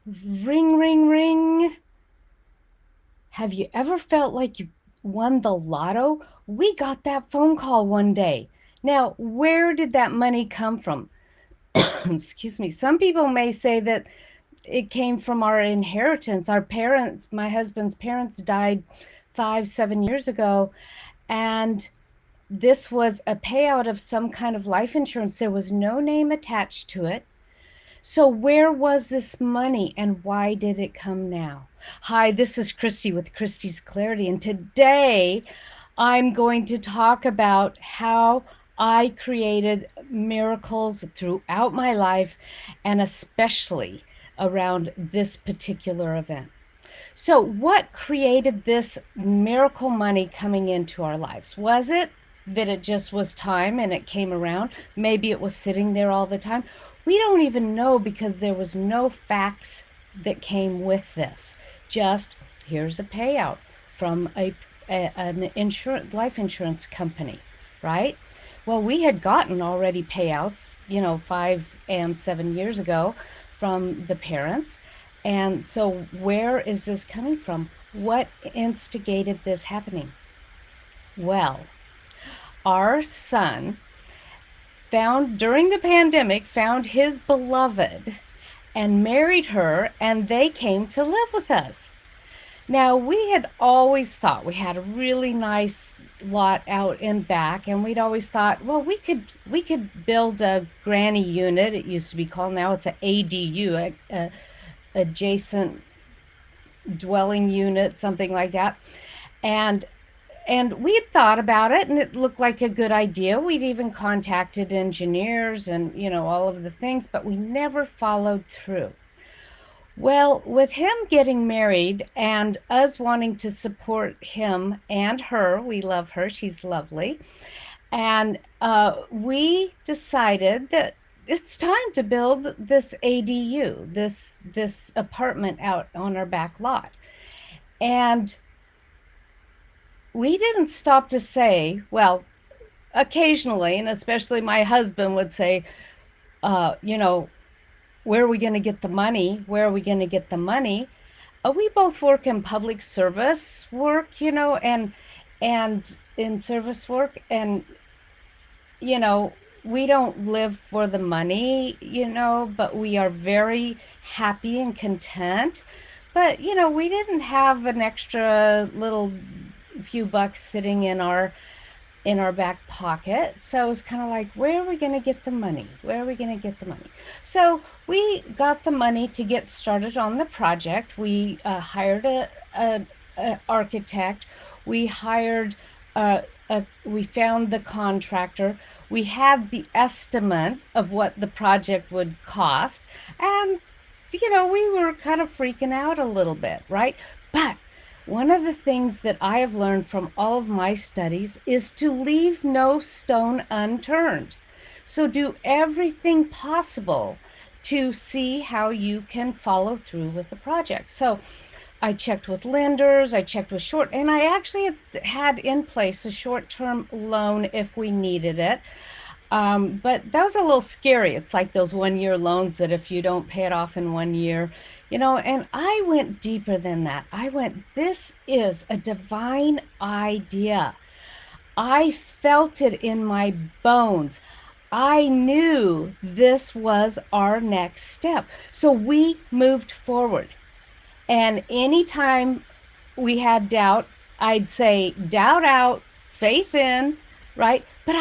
Ring, ring, ring. Have you ever felt like you won the lotto? We got that phone call one day. Now, where did that money come from? Excuse me. Some people may say that it came from our inheritance. Our parents, my husband's parents died 5, 7 years ago, and this was a payout of some kind of life insurance. There was no name attached to it. So, where was this money and why did it come now? Hi, this is Christy with Christy's Clarity, and today I'm going to talk about how I created miracles throughout my life and especially around this particular event. So, what created this miracle money coming into our lives? Was it that it just was time and it came around? Maybe it was sitting there all the time. We don't even know because there was no facts that came with this. Just here's a payout from an insurance life insurance company, right? Well, we had gotten already payouts, 5 and 7 years ago from the parents. And so, where is this coming from? What instigated this happening? Well, our son found during the pandemic, found his beloved and married her, and they came to live with us. Now, we had always thought we had a really nice lot out in back, and we'd always thought, well, we could build a granny unit. It used to be called, now it's an ADU, a adjacent dwelling unit, something like that. And we had thought about it and it looked like a good idea. We'd even contacted engineers and, all of the things, but we never followed through. Well, with him getting married and us wanting to support him and her, we love her, she's lovely. And we decided that it's time to build this ADU, this apartment out on our back lot. And we didn't stop to say, well, occasionally, and especially my husband would say, uh, you know, where are we going to get the money? Where are we going to get the money? We both work in public service work, and in service work, and you know, we don't live for the money, but we are very happy and content. But, we didn't have an extra little few bucks sitting in our back pocket. So it was kind of like, where are we going to get the money? Where are we going to get the money? So we got the money to get started on the project. We hired a architect. We hired we found the contractor. We had the estimate of what the project would cost. And, we were kind of freaking out a little bit, right? But one of the things that I have learned from all of my studies is to leave no stone unturned. So do everything possible to see how you can follow through with the project. So I checked with lenders, I checked with and I actually had in place a short-term loan if we needed it. But that was a little scary. It's like those 1 year loans that if you don't pay it off in 1 year, and I went deeper than that. This is a divine idea. I felt it in my bones. I knew this was our next step. So we moved forward. And anytime we had doubt, I'd say doubt out, faith in, right? But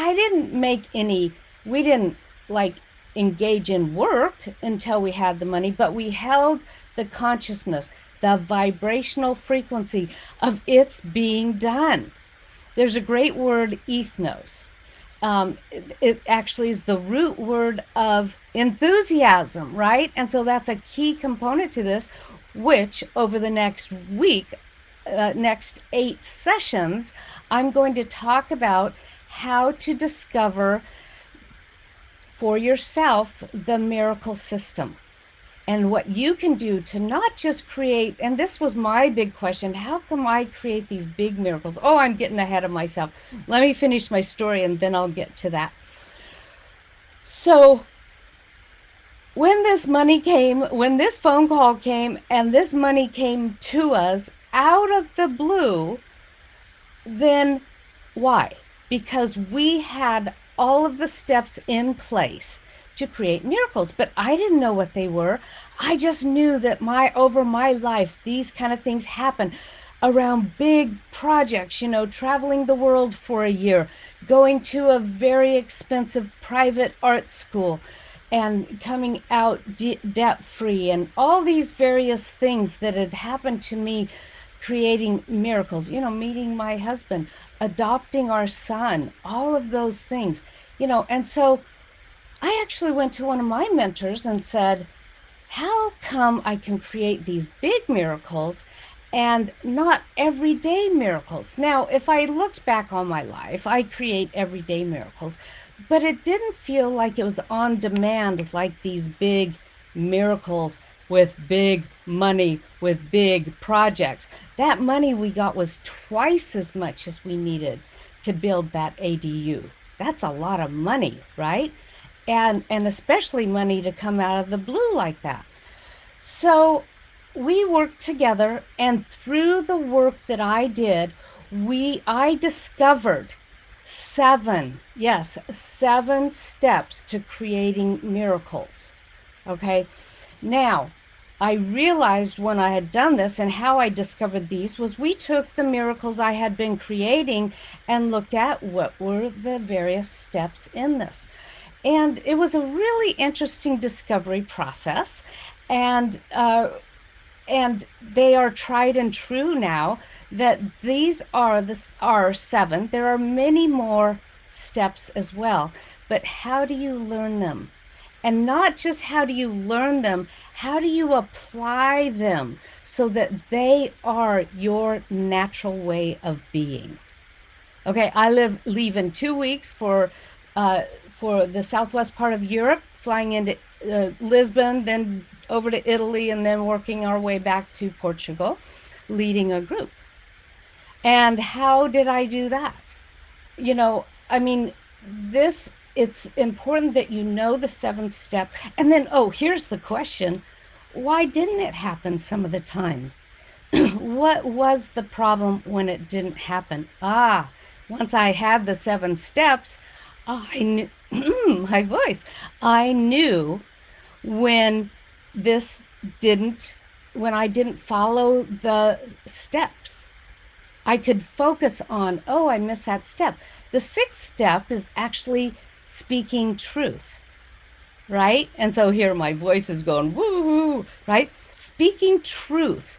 we didn't like engage in work until we had the money, but we held the consciousness, the vibrational frequency of it's being done. There's a great word, ethnos. It actually is the root word of enthusiasm, right? And so that's a key component to this, which over the next week, next 8 sessions, I'm going to talk about how to discover for yourself the miracle system and what you can do to not just create. And this was my big question: how can I create these big miracles? Oh, I'm getting ahead of myself. Let me finish my story and then I'll get to that. So when this phone call came and this money came to us out of the blue, then why? Because we had all of the steps in place to create miracles, but I didn't know what they were. I just knew that over my life, these kind of things happen around big projects, traveling the world for a year, going to a very expensive private art school, and coming out debt-free, and all these various things that had happened to me, creating miracles, meeting my husband, adopting our son, all of those things, and so I actually went to one of my mentors and said, how come I can create these big miracles and not everyday miracles? Now, if I looked back on my life, I create everyday miracles, but it didn't feel like it was on demand, like these big miracles with big money, with big projects. That money we got was twice as much as we needed to build that ADU. That's a lot of money, right? And especially money to come out of the blue like that. So we worked together, and through the work that I did, I discovered 7 steps to creating miracles. Okay. Now, I realized when I had done this, and how I discovered these was we took the miracles I had been creating and looked at what were the various steps in this. And it was a really interesting discovery process. And they are tried and true now, that these are 7. There are many more steps as well. But how do you learn them? And not just how do you learn them, how do you apply them so that they are your natural way of being? Okay, I leave in 2 weeks for the southwest part of Europe, flying into Lisbon, then over to Italy, and then working our way back to Portugal, leading a group. And how did I do that? It's important that you know the 7 steps. And then, here's the question. Why didn't it happen some of the time? What was the problem when it didn't happen? Once I had the 7 steps, I knew, my voice, I knew when I didn't follow the steps. I could focus on, I missed that step. The 6th step is actually speaking truth, right? And so here my voice is going, woo-hoo, right? Speaking truth,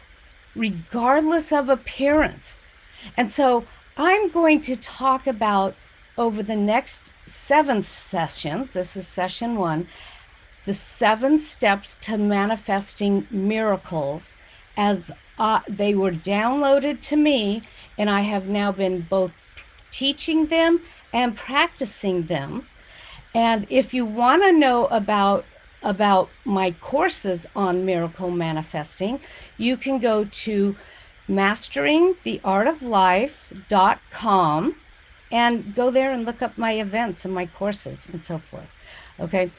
regardless of appearance. And so I'm going to talk about, over the next 7 sessions, this is session 1, the 7 steps to manifesting miracles as they were downloaded to me, and I have now been both teaching them and practicing them. And if you want to know about my courses on miracle manifesting, you can go to masteringtheartoflife.com and go there and look up my events and my courses and so forth. Okay.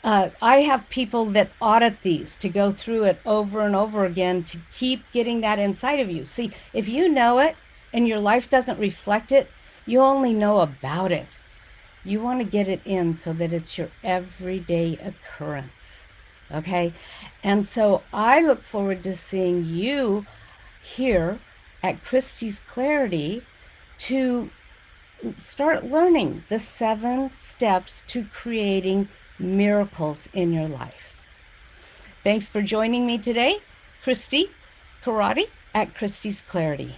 I have people that audit these to go through it over and over again to keep getting that inside of you. See, if you know it and your life doesn't reflect it, you only know about it. You want to get it in so that it's your everyday occurrence. Okay? And so I look forward to seeing you here at Christie's Clarity to start learning the 7 steps to creating miracles in your life. Thanks for joining me today. Corradi at Christie's Clarity.